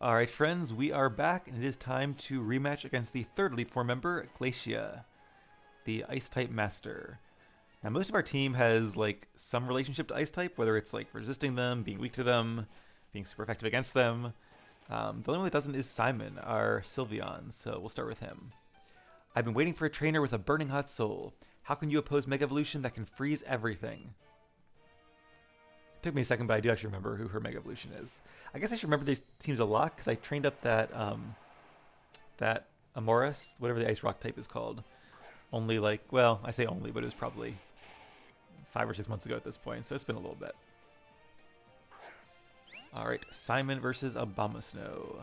Alright friends, we are back and it is time to rematch against the third Elite Four member, Glacia, the Ice-type master. Now most of our team has like some relationship to Ice-type, whether it's like resisting them, being weak to them, being super effective against them. The only one that doesn't is Simon, our Sylveon, so we'll start with him. I've been waiting for a trainer with a burning hot soul. How can you oppose Mega Evolution that can freeze everything? Took me a second, but I do actually remember who her Mega Evolution is. I guess I should remember these teams a lot because I trained up that Amoris, whatever the Ice Rock type is called. Only like, well, I say only, but it was probably 5 or 6 months ago at this point, so it's been a little bit. All right, Simon versus Abomasnow.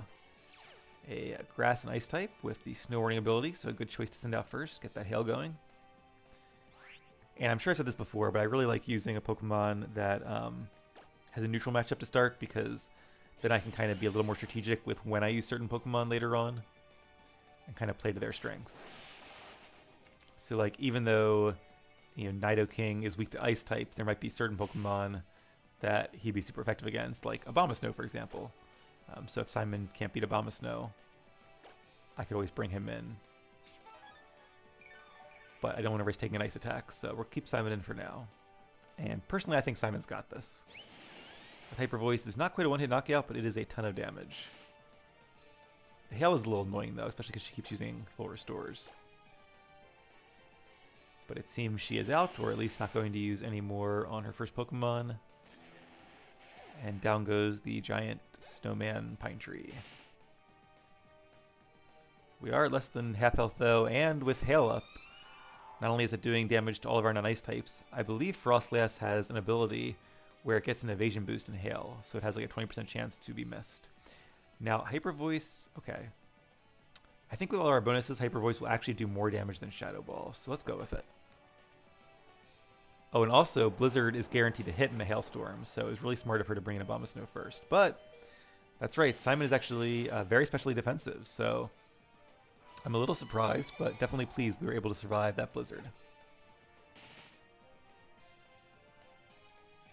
A grass and ice type with the snow warning ability, so a good choice to send out first. Get that hail going. And I'm sure I said this before, but I really like using a Pokemon that has a neutral matchup to start because then I can kind of be a little more strategic with when I use certain Pokemon later on and kind of play to their strengths. So like even though Nidoking is weak to ice types, there might be certain Pokemon that he'd be super effective against, like Abomasnow for example. So if Simon can't beat Abomasnow, I could always bring him in. But I don't want to risk taking an ice attack, so we'll keep Simon in for now. And personally, I think Simon's got this. The Hyper Voice is not quite a one-hit knockout, but it is a ton of damage. The Hail is a little annoying, though, especially because she keeps using full restores. But it seems she is out, or at least not going to use any more on her first Pokemon. And down goes the giant snowman pine tree. We are at less than half health, though, and with Hail up, not only is it doing damage to all of our non-ice types, I believe Frostlass has an ability where it gets an evasion boost in Hail, so it has like a 20% chance to be missed. Now, Hyper Voice, okay. I think with all our bonuses, Hyper Voice will actually do more damage than Shadow Ball, so let's go with it. Oh, and also, Blizzard is guaranteed to hit in a Hailstorm, so it was really smart of her to bring in Abomasnow first. But, that's right, Simon is actually very specially defensive, so I'm a little surprised, but definitely pleased we were able to survive that blizzard.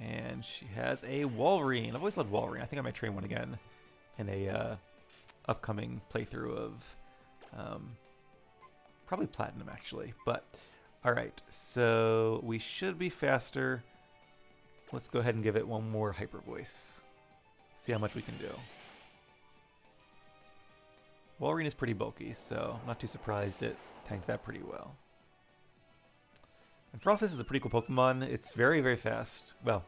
And she has a Walrein. I've always loved Walrein. I think I might train one again in a upcoming playthrough of probably Platinum, actually. But, alright, so we should be faster. Let's go ahead and give it one more Hyper Voice. See how much we can do. Walrein is pretty bulky, so I'm not too surprised it tanked that pretty well. And Frostless is a pretty cool Pokemon. It's very, very fast. Well,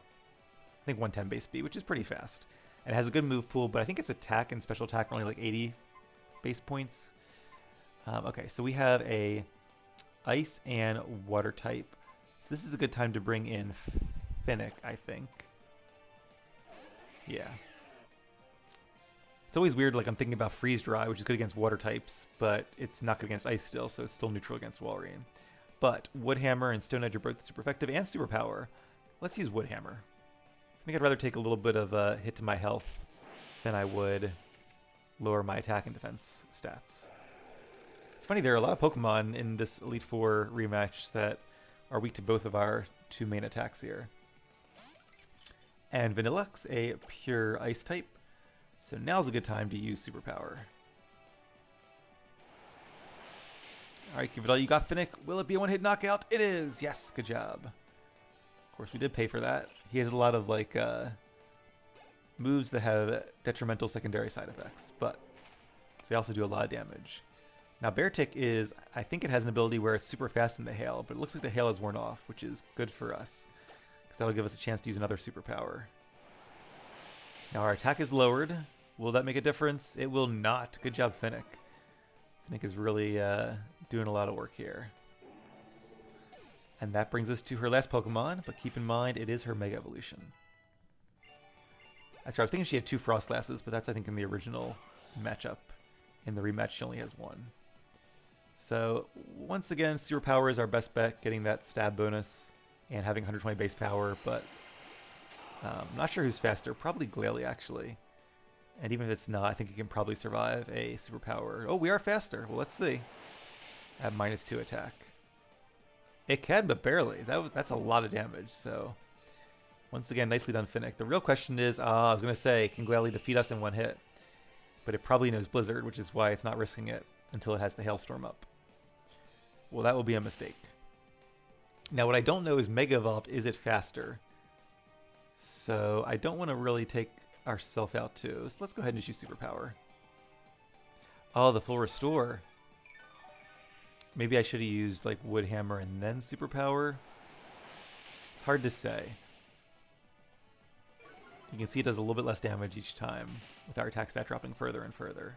I think 110 base speed, which is pretty fast. And it has a good move pool, but I think its attack and special attack are only like 80 base points. Okay, so we have a Ice and Water type. So this is a good time to bring in Finnick, I think. Yeah. It's always weird, like I'm thinking about Freeze Dry, which is good against water types, but it's not good against ice still, so it's still neutral against Walrein. But Wood Hammer and Stone Edge are both super effective and super power. Let's use Wood Hammer. I think I'd rather take a little bit of a hit to my health than I would lower my attack and defense stats. It's funny, there are a lot of Pokemon in this Elite Four rematch that are weak to both of our two main attacks here. And Vanillux, a pure ice type. So now's a good time to use Superpower. Alright, give it all you got, Finnick. Will it be a one-hit knockout? It is! Yes, good job. Of course, we did pay for that. He has a lot of, like, moves that have detrimental secondary side effects, but they also do a lot of damage. Now, Beartick is, I think it has an ability where it's super fast in the hail, but it looks like the hail is worn off, which is good for us, because that'll give us a chance to use another Superpower. Now our attack is lowered. Will that make a difference? It will not. Good job, Finnick. Finnick is really doing a lot of work here. And that brings us to her last Pokemon, but keep in mind it is her Mega Evolution. That's right, I was thinking she had 2 Frostlasses, but that's I think in the original matchup. In the rematch she only has 1. So once again, Superpower is our best bet, getting that stab bonus and having 120 base power, but I'm not sure who's faster. Probably Glalie, actually. And even if it's not, I think it can probably survive a Superpower. Oh, we are faster. Well, let's see. At -2 attack. It can, but barely. That's a lot of damage, so... Once again, nicely done, Finnick. The real question is, I was going to say, can Glalie defeat us in one hit? But it probably knows Blizzard, which is why it's not risking it until it has the Hailstorm up. Well, that will be a mistake. Now, what I don't know is Mega Evolved, is it faster? So I don't want to really take ourself out too. So let's go ahead and just use Superpower. Oh, the full restore. Maybe I should have used like Wood Hammer and then Superpower. It's hard to say. You can see it does a little bit less damage each time with our attack stat dropping further and further.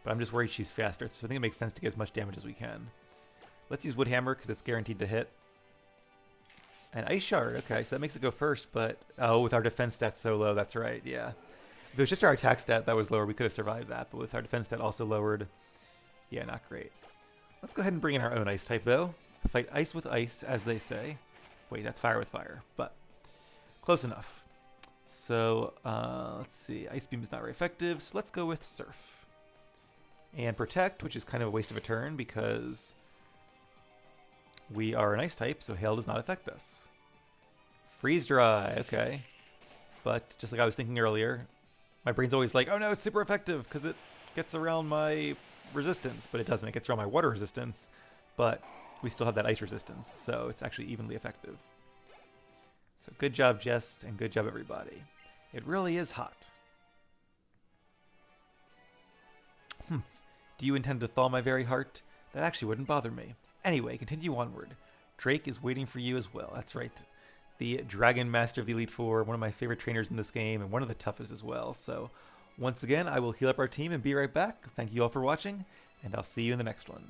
But I'm just worried she's faster, so I think it makes sense to get as much damage as we can. Let's use Wood Hammer because it's guaranteed to hit. And Ice Shard, okay, so that makes it go first, but... Oh, with our defense stat so low, that's right, yeah. If it was just our attack stat that was lower, we could have survived that, but with our defense stat also lowered, yeah, not great. Let's go ahead and bring in our own Ice type, though. Fight Ice with Ice, as they say. Wait, that's Fire with Fire, but close enough. So, let's see, Ice Beam is not very effective, so let's go with Surf. And Protect, which is kind of a waste of a turn, because... we are an Ice type, so Hail does not affect us. Freeze Dry, okay. But just like I was thinking earlier, my brain's always like, oh no, it's super effective because it gets around my resistance. But it doesn't. It gets around my water resistance. But we still have that ice resistance, so it's actually evenly effective. So good job, Jest, and good job, everybody. It really is hot. Do you intend to thaw my very heart? That actually wouldn't bother me. Anyway, continue onward. Drake is waiting for you as well. That's right. The Dragon Master of the Elite Four, one of my favorite trainers in this game, and one of the toughest as well. So, once again, I will heal up our team and be right back. Thank you all for watching, and I'll see you in the next one.